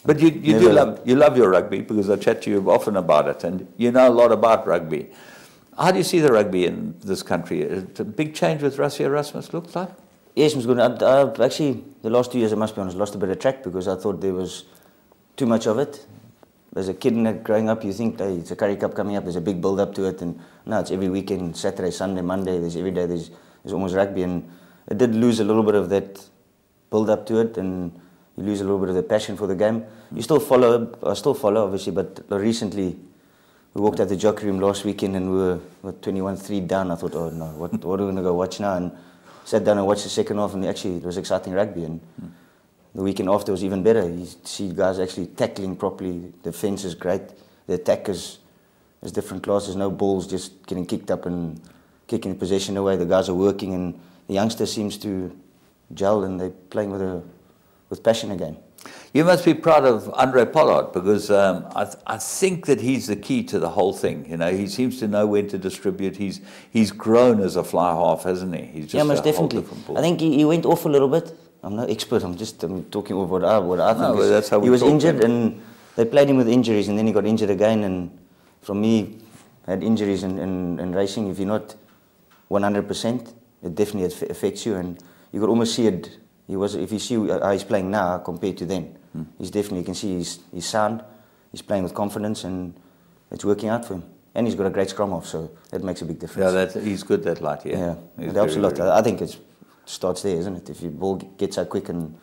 you love your rugby, because I chat to you often about it, and you know a lot about rugby. How do you see the rugby in this country? Is it a big change with Rassie Erasmus, looks like? yes, it was good. I've actually, the last 2 years, I must be honest, lost a bit of track because I thought there was too much of it. As a kid growing up, you think, hey, it's a Currie Cup coming up, there's a big build-up to it, and now it's every weekend, Saturday, Sunday, Monday, there's every day, there's almost rugby, and it did lose a little bit of that build-up to it, and you lose a little bit of the passion for the game. You still follow, I still follow, obviously, but recently, we walked out the jockey room last weekend, and we were 21-3 down. I thought, oh no, what are we going to go watch now? And sat down and watched the second half, and actually, it was exciting rugby, and the weekend after was even better. You see guys actually tackling properly. The defense is great. The attack is different class. There's no balls just getting kicked up and kicking possession away. The guys are working, and the youngster seems to gel, and they're playing with passion again. You must be proud of Andre Pollard, because I think that he's the key to the whole thing. You know, he seems to know when to distribute. He's grown as a fly half, hasn't he? He's just yeah, most definitely. I think he went off a little bit. I'm no expert. I'm talking about what I think. No, that's how he was injured, and they played him with injuries, and then he got injured again. And from me, had injuries in racing. If you're not 100%, it definitely affects you, and you could almost see it. If you see how he's playing now compared to then, he's definitely, you can see he's sound. He's playing with confidence, and it's working out for him. And he's got a great scrum off, so that makes a big difference. Yeah, he's good, that light. Yeah, it helps a lot. I think it starts there, isn't it? If your ball gets out quick and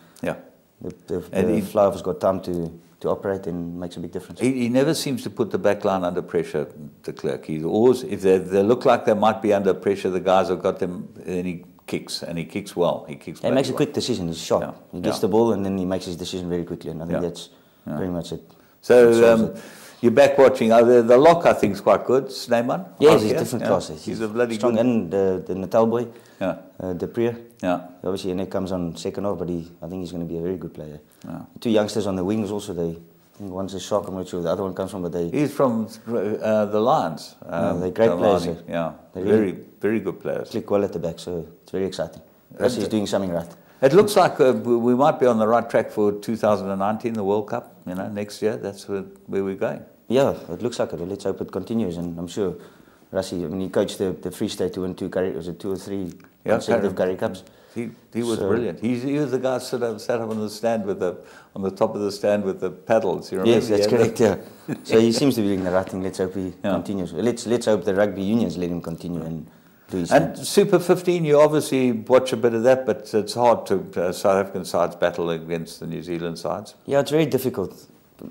the fly has got time to operate, and makes a big difference. He never seems to put the back line under pressure, de Klerk. He's always, if they look like they might be under pressure, the guys have got them, and he kicks, and he kicks well. He makes a quick decision. He's sharp. Yeah. He gets the ball, and then he makes his decision very quickly, and I think that's very much it. So you're back watching. The lock, I think, is quite good. Sneyman? Yes, he's different class. He's a bloody strong, good. And the Natal boy, De Prier. Yeah. Obviously, and he comes on second half, but I think he's going to be a very good player. Yeah. Two youngsters on the wings also. I think one's a Shark, I'm not sure where the other one comes from, but he's from the Lions. They're great players. Yeah, they're very good players. Click well at the back, so it's very exciting. He's doing something right. It looks like we might be on the right track for 2019, the World Cup. You know, next year. That's where we're going. Yeah, it looks like it. Let's hope it continues, and I'm sure Rassie, I mean, he coached the Free State to win two or three consecutive Currie Cups. He was brilliant. He was the guy sat up on the stand on the top of the stand with the paddles. You remember? Yes, that's correct. Yeah. So he seems to be doing the right thing. Let's hope he continues. Let's hope the rugby unions let him continue and do his thing. Super 15, you obviously watch a bit of that, but it's hard to South African sides battle against the New Zealand sides. Yeah, it's very difficult.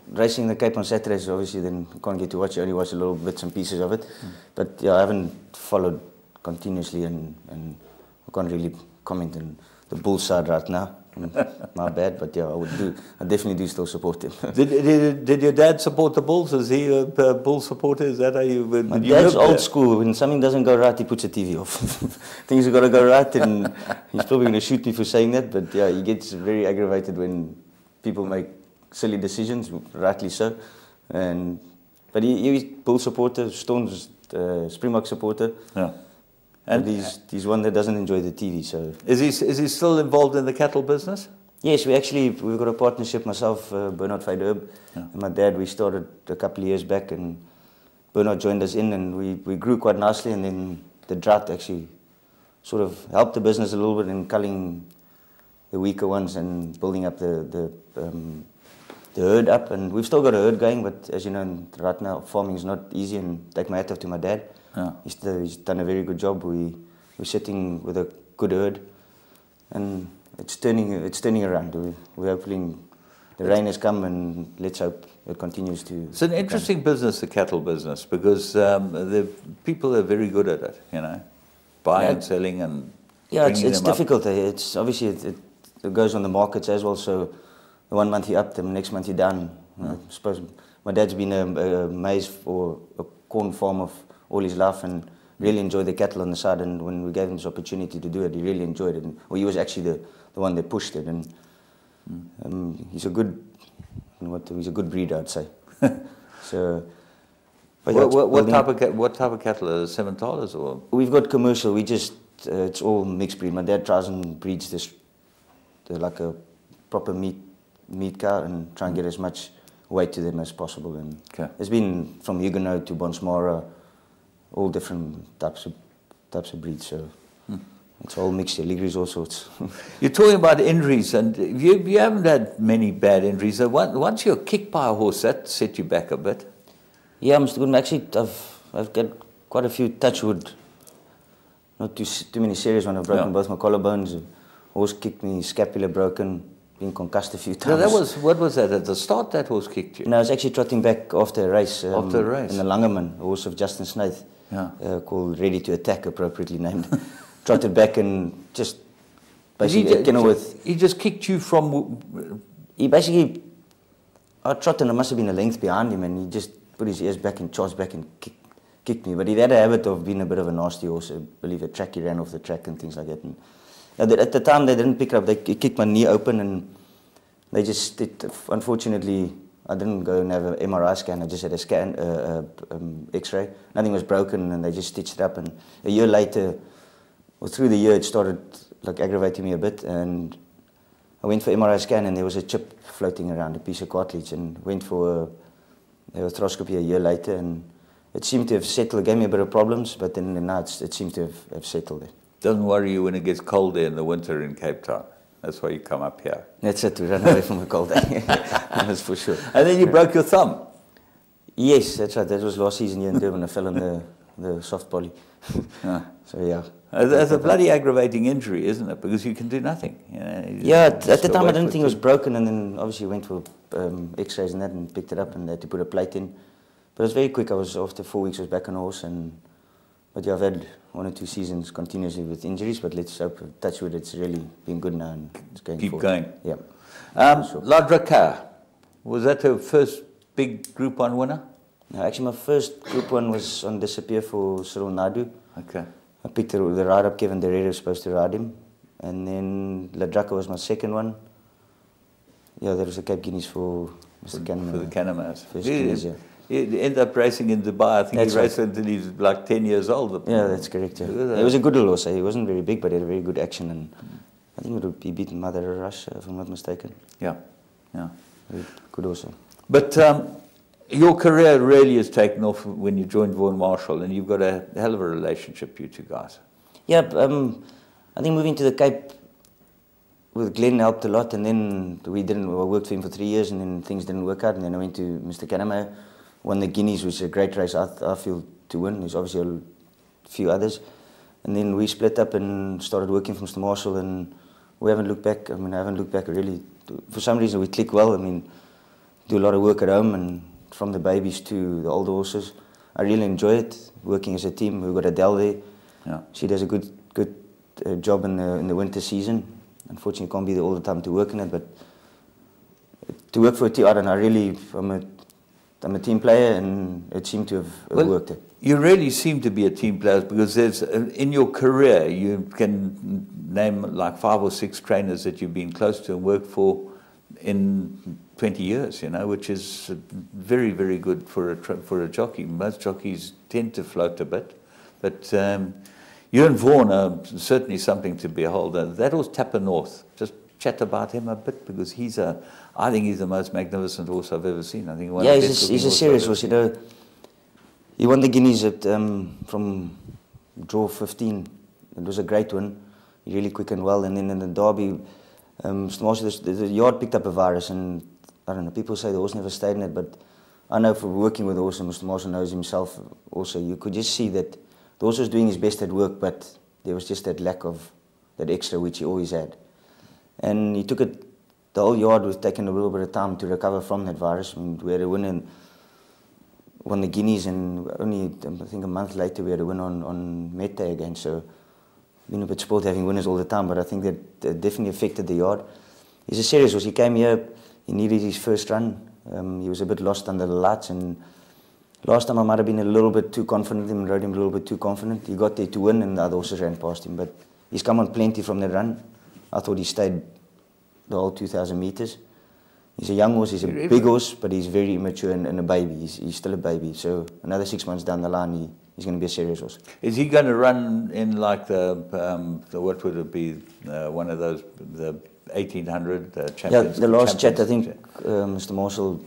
Racing the Cape on Saturdays, obviously, then you can't get to watch. You only watch a little bits and pieces of it. But yeah, I haven't followed continuously, and I can't really comment on the Bulls side right now. My bad, but yeah, I definitely do still support him. Did your dad support the Bulls? Is he a Bull supporter? Is that how you? My dad's old school. When something doesn't go right, he puts the TV off. Things have got to go right, and he's probably going to shoot me for saying that. But yeah, he gets very aggravated when people make silly decisions, rightly so. But he's Bull supporter, Stone's Springbok supporter. Yeah. And he's one that doesn't enjoy the TV. So is he still involved in the cattle business? Yes, we've got a partnership. Myself, Bernard Feiderb, and my dad. We started a couple of years back, and Bernard joined us in, and we grew quite nicely. And then the drought actually sort of helped the business a little bit in culling the weaker ones and building up the herd up. And we've still got a herd going, but as you know, right now farming is not easy. And take my hat off to my dad. Yeah. He's done a very good job. We're sitting with a good herd, and it's turning around. We're hoping the rain has come, and let's hope it continues to. It's an interesting business, the cattle business, because the people are very good at it. You know, buying and selling and it's difficult. It's obviously goes on the markets as well. So the 1 month you're up, the next month you're down. I suppose my dad's been a maize or a corn farmer all his life and really enjoyed the cattle on the side. And when we gave him this opportunity to do it, he really enjoyed it. And, well, he was actually the one that pushed it. And he's a good breeder, I'd say. So. What type of cattle are they? Simmentalers or? We've got commercial. We just it's all mixed breed. My dad tries and breeds this like a proper meat cow and try and get as much weight to them as possible. And it's been from Huguenot to Bonsmara, all different types of breeds. So it's all mixture. Ligris, all sorts. You're talking about injuries, and you haven't had many bad injuries. So once you're kicked by a horse, that set you back a bit. Yeah, Mr. Goodman, actually, I've got quite a few, touch wood, not too many serious ones. I've broken both my collarbones, horse kicked me, scapula broken, been concussed a few times. No, what was that? At the start, that horse kicked you? No, I was actually trotting back after a race. After a race? In the Langerman, a horse of Justin Snaith, called Ready to Attack, appropriately named. Trotted back and just basically, he just kicked you from... He basically, I trotted and there must have been a length behind him and he just put his ears back and charged back and kicked me. But he had a habit of being a bit of a nasty horse. I believe a track, he ran off the track and things like that. And at the time, they didn't pick it up. They kicked my knee open and they just, unfortunately, I didn't go and have an MRI scan. I just had a scan, X-ray. Nothing was broken and they just stitched it up. And a year later, or through the year, it started like aggravating me a bit. And I went for MRI scan and there was a chip floating around, a piece of cartilage, and went for arthroscopy a year later, and it seemed to have settled. It gave me a bit of problems, but then now it seemed to have settled it. Doesn't worry you when it gets cold there in the winter in Cape Town. That's why you come up here. That's it, to run away from the cold. That's for sure. And then you broke your thumb. Yes, that's right. That was last season here in Durban. I fell on the soft poly. So yeah. That's a bloody aggravating injury, isn't it? Because you can do nothing. At the time I didn't think it was broken, and then obviously went for X-rays and that and picked it up and had to put a plate in. But it was very quick. After 4 weeks I was back on a horse, but yeah, I've had 1 or 2 seasons continuously with injuries, but let's hope, touch wood, it's really been good now and it's going Keep forward. going. Yeah. Sure. Ladrika, was that her first big Group 1 winner? No, actually my first Group 1 was on Disappear for Cyril Naidu. Okay. I picked the ride up, Kevin Derrida was supposed to ride him. And then Ladrika was my second one. Yeah, there was a Cape Guineas for Mr. Canema. For the Canemas. First Guineas, yeah. He ended up racing in Dubai. I think he raced until he was like 10 years old. Yeah, that's correct. Yeah. He was a good little horse. He wasn't very big, but he had a very good action. And I think he beat Mother Rush, if I'm not mistaken. Yeah, yeah. Good horse. But your career really has taken off when you joined Vaughan Marshall, and you've got a hell of a relationship, you two guys. Yeah, I think moving to the Cape with Glenn helped a lot, and then I worked for him for 3 years, and then things didn't work out, and then I went to Mr. Canema, won the Guineas, which is a great race, I feel, to win. There's obviously a few others. And then we split up and started working for Mr. Marshall, and we haven't looked back. I mean, I haven't looked back really. For some reason, we click well. I mean, do a lot of work at home, and from the babies to the older horses. I really enjoy it, working as a team. We've got Adele there. Yeah. She does a good job in the winter season. Unfortunately, can't be there all the time to work in it, but to work for a team, I don't know, I'm a team player, and it seemed to have worked. You really seem to be a team player, because there's, in your career, you can name like 5 or 6 trainers that you've been close to and worked for in 20 years, you know, which is very, very good for a jockey. Most jockeys tend to float a bit, but you and Vaughan are certainly something to behold. That was Tapper North. Just chat about him a bit, because I think he's the most magnificent horse I've ever seen. I think he's a serious horse. You know, he won the Guineas from draw 15. It was a great one. Really quick and well. And then in the Derby, the yard picked up a virus, and I don't know, people say the horse never stayed in it, but I know from working with the horse, and Mr. Marshall knows himself also, you could just see that the horse was doing his best at work, but there was just that lack of that extra which he always had. And he took it, the whole yard was taking a little bit of time to recover from that virus. I mean, we had a win and won the Guineas, and only, I think, a month later we had a win on Mete again. So been a bit spoiled having winners all the time, but I think that definitely affected the yard. He's a serious horse. He came here, he needed his first run. He was a bit lost under the lights, and last time I might have been a little bit too confident and rode him a little bit too confident. He got there to win and the other horses ran past him, but he's come on plenty from that run. I thought he stayed the whole 2,000 meters. He's a young horse, he's a big horse, but he's very immature and a baby. He's still a baby, so another 6 months down the line, he's going to be a serious horse. Is he going to run in like the what would it be, one of those, the 1800 champions? Yeah, the last chat, I think Mr. Marshall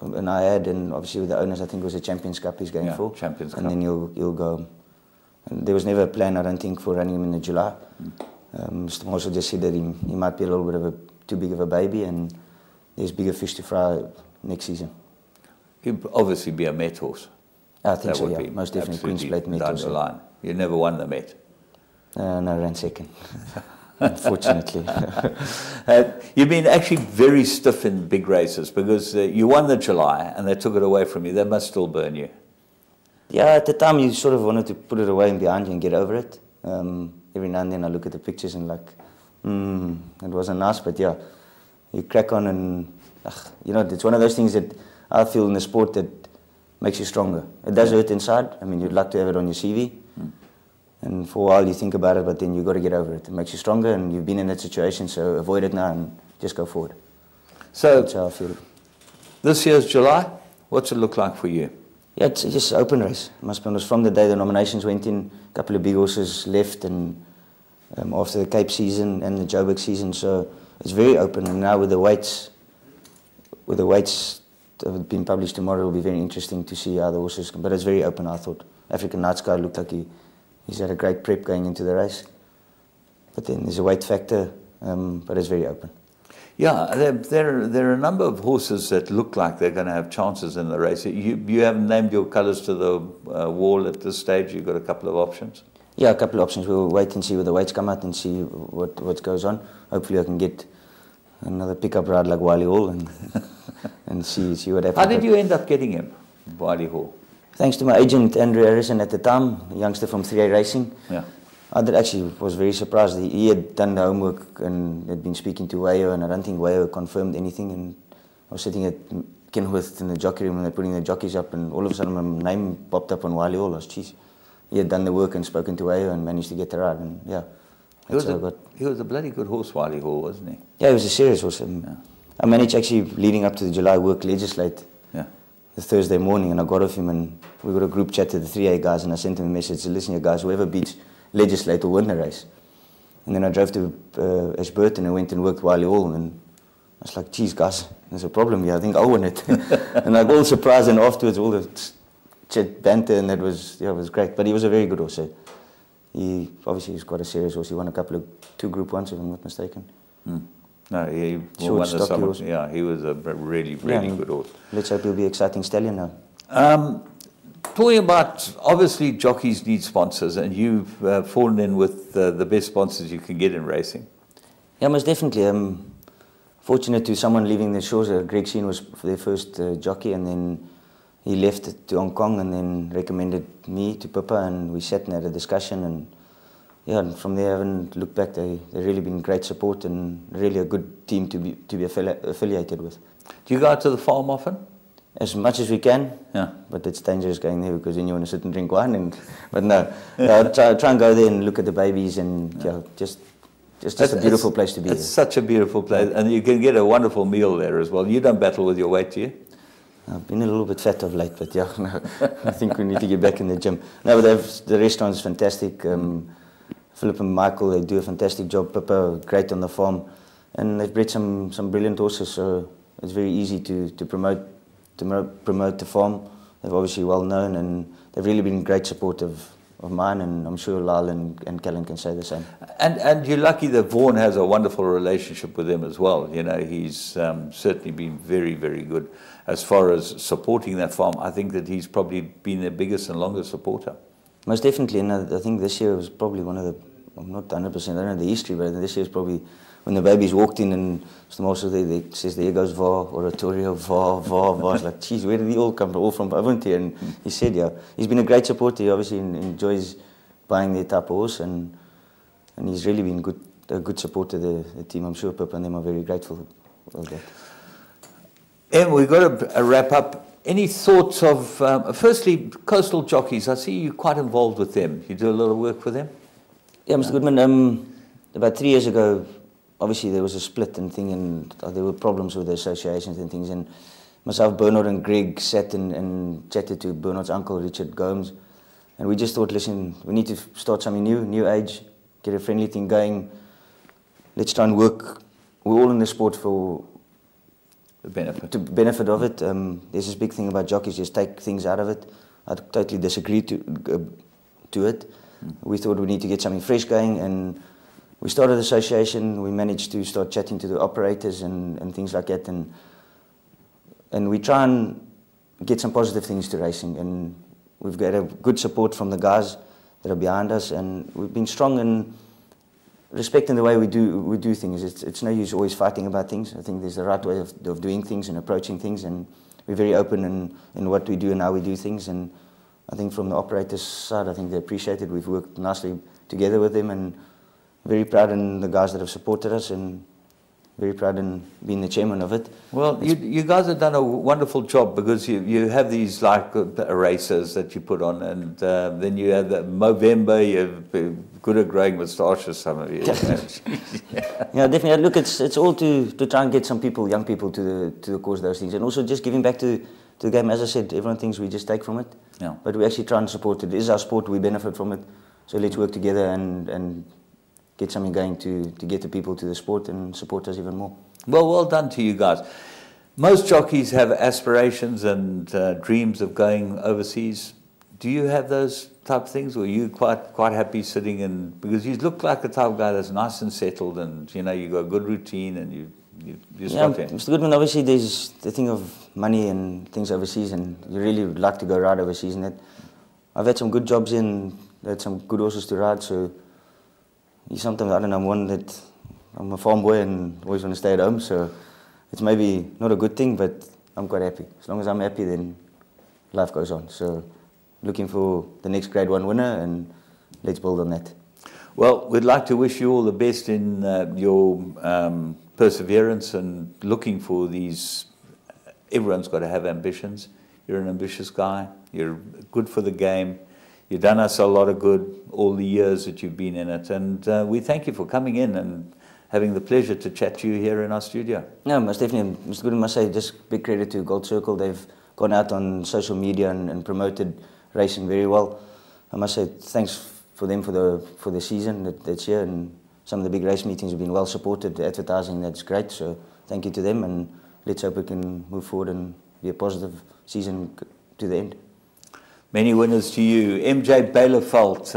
and I had, and obviously with the owners, I think it was a Champions Cup he's going for. Champions Cup. And then he'll go. And there was never a plan, I don't think, for running him in the July. Mr. Marshall just said that he might be a little bit of too big of a baby, and there's bigger fish to fry next season. He'd obviously be a Met horse. I think so, yeah. Most definitely Queen's Plate Met horse. Down the line. You never won the Met. No, ran second. Unfortunately. You've been actually very stiff in big races because you won the July and they took it away from you. That must still burn you. Yeah, at the time you sort of wanted to put it away and behind you and get over it. Every now and then I look at the pictures and like, it wasn't nice, but yeah, you crack on and, you know, it's one of those things that I feel in the sport that makes you stronger. It does hurt inside. I mean, you'd like to have it on your CV. And for a while you think about it, but then you've got to get over it. It makes you stronger, and you've been in that situation, so avoid it now and just go forward. So that's how I feel. This year's July, what's it look like for you? Yeah, it's just an open race. Must be honest, from the day the nominations went in, a couple of big horses left, and after the Cape season and the Joburg season, so it's very open. And now with the weights that have been published tomorrow, it will be very interesting to see how the horses come. But it's very open, I thought. African Night Sky looked like he's had a great prep going into the race. But then there's a weight factor, but it's very open. Yeah, there are a number of horses that look like they're going to have chances in the race. You haven't named your colours to the wall at this stage. You've got a couple of options. Yeah, a couple of options. We'll wait and see where the weights come out and see what goes on. Hopefully I can get another pickup ride like Wiley Hall and see what happens. How did you end up getting him, Wiley Hall? Thanks to my agent, Andrew Harrison, at the time, a youngster from 3A Racing. Yeah. I was very surprised. He had done the homework and had been speaking to Wayo, and I don't think Wayo confirmed anything. And I was sitting at Kenworth in the jockey room and they're putting the jockeys up, and all of a sudden my name popped up on Wiley Hall. I was, geez, he had done the work and spoken to Wayo and managed to get the ride. And yeah, he was a bloody good horse, Wiley Hall, wasn't he? Yeah, he was a serious horse. I managed actually, leading up to the July work, legislate the Thursday morning, and I got off him, and we got a group chat to the 3A guys, and I sent them a message, listen, you guys, whoever beats legislate will win the race. And then I drove to Ashburton and went and worked Wiley Hall, and I was like, geez, guys, there's a problem here, I think I'll win it. And like all surprised, and afterwards all the chat banter, and that was, it was great. But he was a very good horse. He's quite a serious horse. He won two Group 1s, if I'm not mistaken. No, he won the summer. Yeah, he was a really good horse. Let's hope he'll be an exciting stallion now. Talking about, obviously jockeys need sponsors, and you've fallen in with the best sponsors you can get in racing. Yeah, most definitely. I'm fortunate to someone leaving the shores. Greg Sheen was their first jockey, and then he left to Hong Kong and then recommended me to Pippa, and we sat and had a discussion, and yeah, and from there I haven't looked back. They've really been great support and really a good team to be affiliated with. Do you go out to the farm often? As much as we can, yeah. But it's dangerous going there because then you want to sit and drink wine. But no, try and go there and look at the babies, and just a beautiful place to be. It's such a beautiful place, and you can get a wonderful meal there as well. You don't battle with your weight, do you? I've been a little bit fat of late, but yeah, no, I think we need to get back in the gym. No, but the restaurant is fantastic. Philip and Michael, they do a fantastic job. Pippa, great on the farm, and they've bred some brilliant horses. So it's very easy to promote the farm. They're obviously well known, and they've really been great support of mine, and I'm sure Lyle and Callan can say the same. And you're lucky that Vaughan has a wonderful relationship with him as well. You know, he's certainly been very, very good as far as supporting that farm. I think that he's probably been their biggest and longest supporter. Most definitely, and I think this year was probably one of the, I'm not 100%, I don't know the history, but this year is probably when the babies walked in and Mr. Marshall they says, there goes VAR, Oratorio, VAR. I was like, geez, where did he all come from? All from Avontier. And he said, yeah, he's been a great supporter. He obviously enjoys buying their type of horse, and and he's really been a good support to the team. I'm sure Pip and them are very grateful for that. And we've got to wrap up. Any thoughts of, firstly, coastal jockeys? I see you're quite involved with them. You do a lot of work for them? Yeah, Mr. Goodman, about 3 years ago, obviously there was a split and thing, and there were problems with the associations and things, and myself, Bernard and Greg sat and chatted to Bernard's uncle, Richard Gomes, and we just thought, listen, we need to start something new age, get a friendly thing going. Let's try and work. We're all in the sport for the benefit. To benefit of it. There's this big thing about jockeys, just take things out of it. I totally disagree to it. We thought we need to get something fresh going, and we started an association. We managed to start chatting to the operators and things like that, and we try and get some positive things to racing, and we've got a good support from the guys that are behind us, and we've been strong in respecting the way we do things. It's no use always fighting about things. I think there's the right way of doing things and approaching things, and we're very open in what we do and how we do things, and I think from the operators' side, I think they appreciate it. We've worked nicely together with them, and very proud in the guys that have supported us, and very proud in being the chairman of it. Well, you guys have done a wonderful job, because you have these like races that you put on, and then you have the Movember. You're good at growing moustaches, some of you. Yeah, definitely. Look, it's all to try and get some people, young people, to the cause of those things, and also just giving back to the game. As I said, everyone thinks we just take from it, yeah. But we actually try and support it. It is our sport. We benefit from it. So let's work together and get something going to get the people to the sport and support us even more. Well done to you guys. Most jockeys have aspirations and dreams of going overseas. Do you have those type of things, or are you quite happy sitting in? Because you look like the type of guy that's nice and settled, and you got a good routine, and you stop in. Mr. Goodman, obviously there's the thing of money and things overseas, and you really would like to go ride overseas. And I've had some good jobs had some good horses to ride, so sometimes, I don't know, I'm a farm boy and always want to stay at home, so it's maybe not a good thing, but I'm quite happy. As long as I'm happy, then life goes on. So looking for the next Grade 1 winner, and let's build on that. Well, we'd like to wish you all the best in your perseverance and looking for these. Everyone's got to have ambitions. You're an ambitious guy. You're good for the game. You've done us a lot of good all the years that you've been in it, and we thank you for coming in and having the pleasure to chat to you here in our studio. No, most definitely. Mr. Goodman, must say just big credit to Gold Circle. They've gone out on social media and promoted racing very well. I must say thanks for them for the season that's here, and some of the big race meetings have been well supported. The advertising, that's great. So thank you to them, and let's hope we can move forward and be a positive season to the end. Many winners to you. MJ Bielefeld,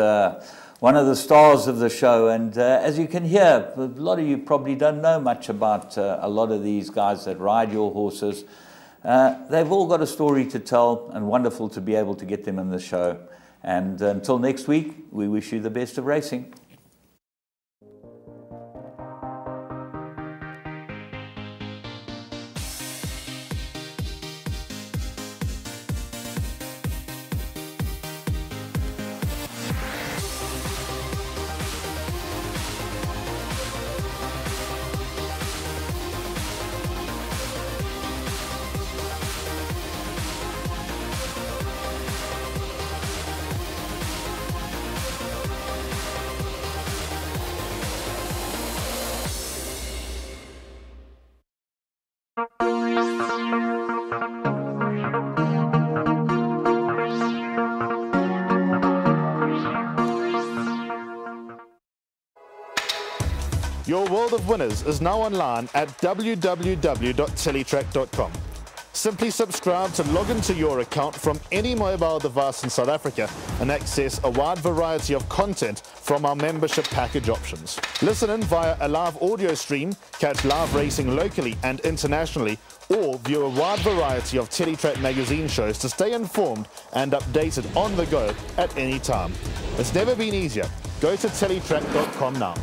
one of the stars of the show, and as you can hear, a lot of you probably don't know much about a lot of these guys that ride your horses. They've all got a story to tell, and wonderful to be able to get them in the show. And until next week, we wish you the best of racing. Your world of winners is now online at www.teletrack.com. Simply subscribe to log into your account from any mobile device in South Africa and access a wide variety of content from our membership package options. Listen in via a live audio stream, catch live racing locally and internationally, or view a wide variety of Teletrack magazine shows to stay informed and updated on the go at any time. It's never been easier. Go to teletrack.com now.